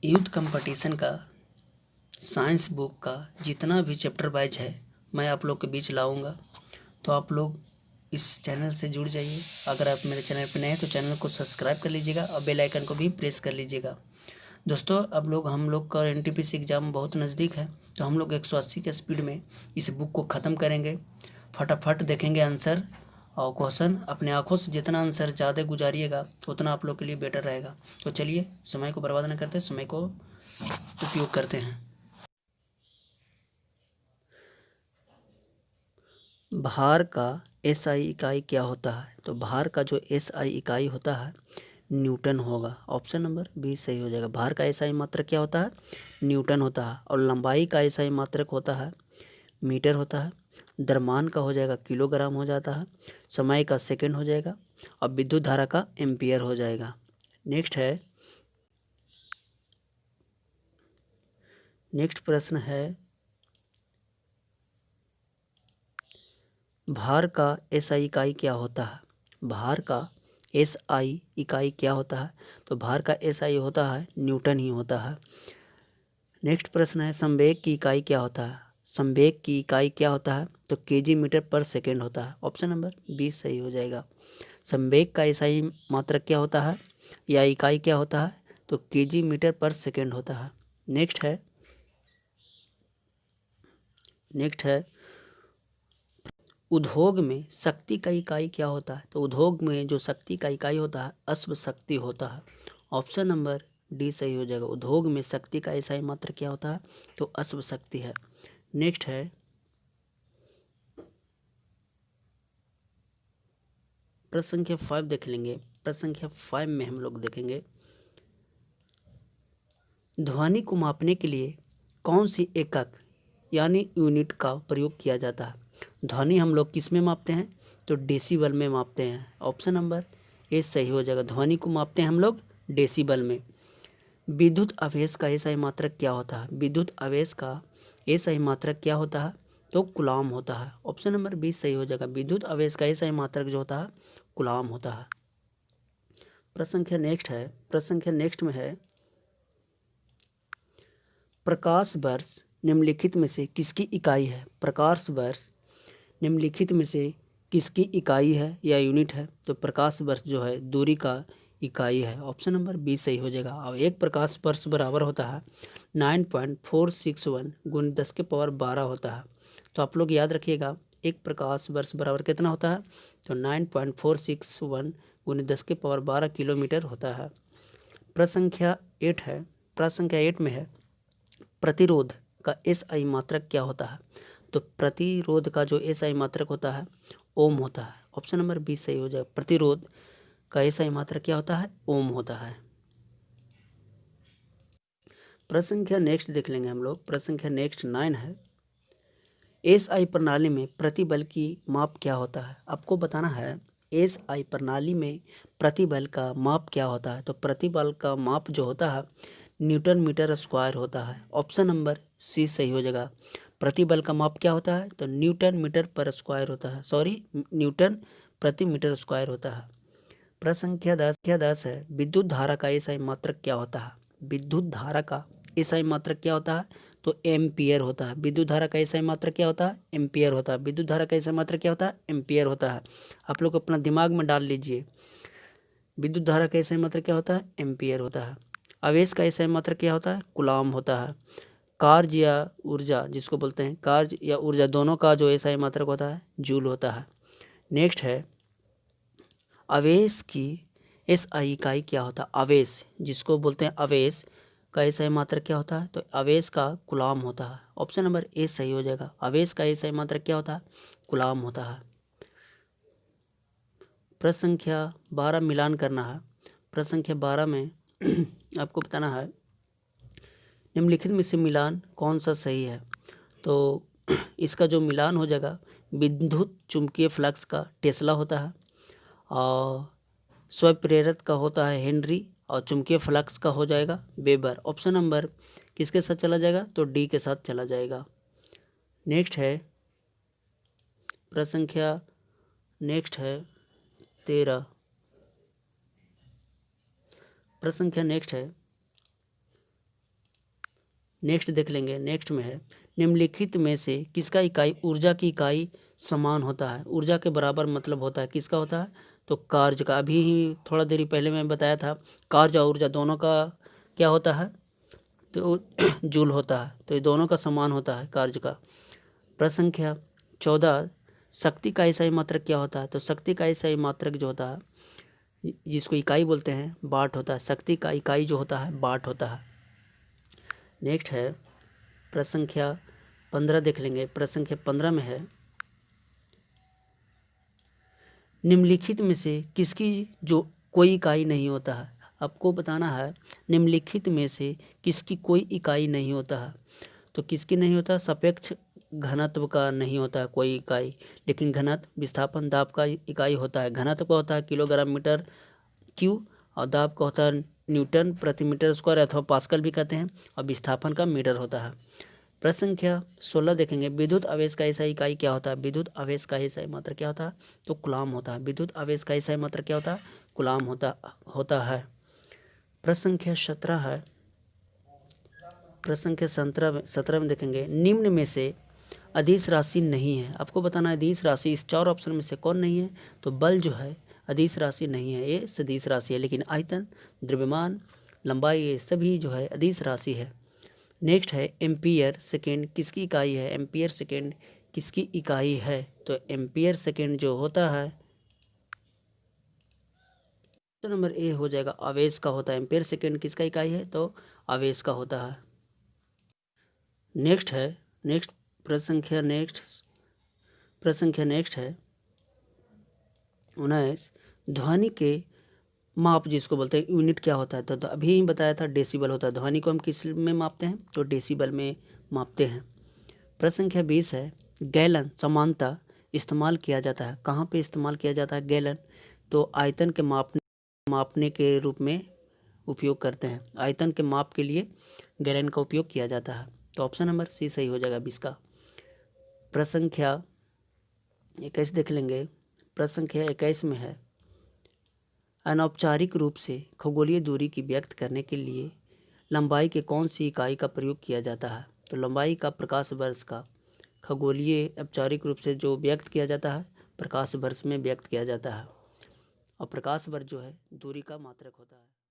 Youth competition का science book का जितना भी चैप्टर वाइज है मैं आप लोग के बीच लाऊंगा, तो आप लोग इस चैनल से जुड़ जाइए। अगर आप मेरे चैनल पर नए हैं तो चैनल को सब्सक्राइब कर लीजिएगा और बेल आइकन को भी प्रेस कर लीजिएगा। दोस्तों, हम लोग का एनटीपीसी एग्ज़ाम बहुत नज़दीक है, तो हम लोग 180 के स्पीड में इस बुक को ख़त्म करेंगे। फटाफट देखेंगे आंसर और क्वेश्चन। अपने आँखों से जितना आंसर ज़्यादा गुजारिएगा उतना आप लोग के लिए बेटर रहेगा। तो चलिए, समय को बर्बाद न करते, समय को उपयोग करते हैं। भार का एसआई इकाई क्या होता है? तो भार का जो एसआई इकाई होता है न्यूटन होगा। ऑप्शन नंबर बी सही हो जाएगा। भार का एसआई मात्रक क्या होता है? न्यूटन होता है। और लंबाई का एसआई मात्रक होता है मीटर होता है। द्रव्यमान का हो जाएगा किलोग्राम हो जाता है। समय का सेकंड हो जाएगा और विद्युत धारा का एम्पियर हो जाएगा। नेक्स्ट प्रश्न है भार का एसआई इकाई क्या होता है? भार का एसआई इकाई क्या होता है? तो भार का एसआई होता है न्यूटन ही होता है। नेक्स्ट प्रश्न है संवेग की इकाई क्या होता है? संवेग की इकाई क्या होता है? तो केजी मीटर पर सेकेंड होता है। ऑप्शन नंबर 20 सही हो जाएगा। संवेग का एसआई मात्रक क्या होता है या इकाई क्या होता है? तो केजी मीटर पर सेकेंड होता है। नेक्स्ट है उद्योग में शक्ति का इकाई क्या होता है? तो उद्योग में जो शक्ति का इकाई होता है अश्व शक्ति होता है। ऑप्शन नंबर डी सही हो जाएगा। उद्योग में शक्ति का एसआई मात्रक क्या होता है? तो अश्व शक्ति है। नेक्स्ट है प्रश्न संख्या 5 देख लेंगे। प्रश्न संख्या 5 में हम लोग देखेंगे ध्वनि को मापने के लिए कौन सी एकक यानी यूनिट का प्रयोग किया जाता है? ध्वनि हम लोग किस में मापते हैं? तो डेसिबल में मापते हैं। ऑप्शन नंबर ए सही हो जाएगा। ध्वनि को मापते हैं हम लोग डेसिबल में। विद्युत आवेश का एसआई मात्रक क्या होता है? विद्युत आवेश का एसआई मात्रक क्या होता है? तो कूलॉम होता है। ऑप्शन नंबर 20 सही हो जाएगा। विद्युत आवेश का एसआई मात्रक जो होता है कूलॉम होता है। प्रश्न संख्या नेक्स्ट में है प्रकाश वर्ष निम्नलिखित में से किसकी इकाई है? प्रकाश वर्ष निम्नलिखित में से किसकी इकाई है या यूनिट है? तो प्रकाश वर्ष जो है दूरी का इकाई है। ऑप्शन नंबर 20 सही हो जाएगा। और एक प्रकाश वर्ष बराबर होता है 9.461 गुणित 10 के पावर 12 होता है। तो आप लोग याद रखिएगा एक प्रकाश वर्ष बराबर कितना होता है? तो 9.461 गुणित 10 के पावर 12 किलोमीटर होता है। प्रश्न संख्या 8 में है प्रतिरोध का एसआई मात्रक क्या होता है? तो प्रतिरोध का जो एसआई मात्रक होता है ओम होता है। ऑप्शन नंबर 20 सही हो जाएगा। प्रतिरोध का एसआई मात्रक क्या होता है? ओम होता है। प्रश्न संख्या नेक्स्ट देख लेंगे हम लोग। प्रश्न संख्या नेक्स्ट 9 है एसआई प्रणाली में प्रतिबल की माप क्या होता है? आपको बताना है एसआई प्रणाली में प्रतिबल का माप क्या होता है? तो प्रतिबल का माप जो होता है न्यूटन मीटर स्क्वायर होता है। ऑप्शन नंबर सी सही हो जाएगा। प्रतिबल का माप क्या होता है? तो न्यूटन मीटर पर स्क्वायर होता है। न्यूटन प्रति मीटर स्क्वायर होता है। प्रश्न संख्या 10 है विद्युत धारा का एसआई मात्रक क्या होता है? विद्युत धारा का एसआई मात्रक क्या होता है? तो एम्पियर होता है। विद्युत धारा का एसआई मात्रक क्या होता है? एम्पियर होता है। विद्युत धारा का एसआई मात्रक क्या होता है? एम्पियर होता है। आप लोग अपना दिमाग में डाल लीजिए। विद्युत धारा का एसआई मात्रक क्या होता है? एम्पियर होता है। आवेश का एसआई मात्रक क्या होता है? कूलॉम होता है। कार्य या ऊर्जा जिसको बोलते हैं कार्य या ऊर्जा दोनों का जो एसआई मात्रक होता है जूल होता है। नेक्स्ट है आवेश की एसआई इकाई क्या होता है? आवेश जिसको बोलते हैं आवेश का एसआई मात्रक क्या होता है? तो आवेश का कूलॉम होता है। ऑप्शन नंबर ए सही हो जाएगा। आवेश का एसआई मात्रक क्या होता है? कूलॉम होता है। प्रश्न संख्या 12 मिलान करना है। प्रश्न संख्या 12 में आपको बताना है निम्नलिखित में से मिलान कौन सा सही है? तो इसका जो मिलान हो जाएगा विद्युत चुंबकीय फ्लक्स का टेस्ला होता है और स्वप्रेरित का होता है हेनरी और चुंबकीय फ्लक्स का हो जाएगा वेबर। ऑप्शन नंबर किसके साथ चला जाएगा? तो डी के साथ चला जाएगा। नेक्स्ट है प्रश्न संख्या नेक्स्ट है 13। प्रश्न संख्या नेक्स्ट है नेक्स्ट देख लेंगे। नेक्स्ट में है निम्नलिखित में से किसका इकाई ऊर्जा की इकाई समान होता है। ऊर्जा के बराबर मतलब होता है किसका होता है, तो कार्य का। अभी ही थोड़ा देरी पहले मैं बताया था कार्य और ऊर्जा दोनों का क्या होता है, तो जूल होता है, तो ये दोनों का समान होता है कार्य का। प्रश्न संख्या 14 शक्ति का ईसाई मात्रक क्या होता है, तो शक्ति का ईसाई मात्रक जो होता है जिसको इकाई बोलते हैं वाट होता है। शक्ति का इकाई जो होता है वाट होता है। नेक्स्ट है प्रश्न संख्या 15 देख लेंगे। प्रश्न संख्या 15 में है निम्नलिखित में से किसकी जो कोई इकाई नहीं होता है। आपको बताना है निम्नलिखित में से किसकी कोई इकाई नहीं होता है, तो किसकी नहीं होता, सापेक्ष घनत्व का नहीं होता है कोई इकाई, लेकिन घनत्व विस्थापन दाब का इकाई होता है। घनत्व का होता है किलोग्राम मीटर क्यू और दाब का होता है न्यूटन प्रति मीटर स्क्वायर अथवा पास्कल भी कहते हैं, और विस्थापन का मीटर होता है। प्रश्न संख्या 16 देखेंगे। विद्युत आवेश का ऐसा इकाई क्या होता है। विद्युत आवेश का ऐसा मात्रा क्या होता है, तो कूलाम होता है। विद्युत आवेश का ऐसा मात्रा क्या होता है, कूलाम होता है। प्रश्न संख्या 17 है। प्रश्न संख्या 17 में देखेंगे निम्न में से अदिश राशि नहीं है। आपको बताना है अदिश राशि इस 4 ऑप्शन में से कौन नहीं है, तो बल जो है अदिश राशि नहीं है, ये सदिश राशि है। लेकिन आयतन, द्रव्यमान, लंबाई ये सभी जो है अदिश राशि है। नेक्स्ट है एम्पियर सेकेंड किसकी इकाई है। एम्पियर सेकेंड किसकी इकाई है, तो एम्पियर सेकेंड जो होता है तो नंबर ए हो जाएगा, आवेश का होता है। एम्पियर सेकेंड किसका इकाई है, तो आवेश का होता है। नेक्स्ट है प्रश्न संख्या नेक्स्ट है 19 ध्वनि के माप जिसको बोलते हैं यूनिट क्या होता है, तो अभी ही बताया था डेसिबल होता है। ध्वनि को हम किस में मापते हैं, तो डेसिबल में मापते हैं। प्रश्न संख्या 20 है गैलन समानता इस्तेमाल किया जाता है। कहाँ पे इस्तेमाल किया जाता है गैलन, तो आयतन के मापने के रूप में उपयोग करते हैं। आयतन के माप के लिए गैलन का उपयोग किया जाता है, तो ऑप्शन नंबर सी सही हो जाएगा 20 का। प्रश्न संख्या 21 देख लेंगे। प्रश्न संख्या 21 में है अनौपचारिक रूप से खगोलीय दूरी की व्यक्त करने के लिए लंबाई के कौन सी इकाई का प्रयोग किया जाता है, तो लंबाई का प्रकाश वर्ष का खगोलीय औपचारिक रूप से जो व्यक्त किया जाता है प्रकाश वर्ष में व्यक्त किया जाता है, और प्रकाश वर्ष जो है दूरी का मात्रक होता है।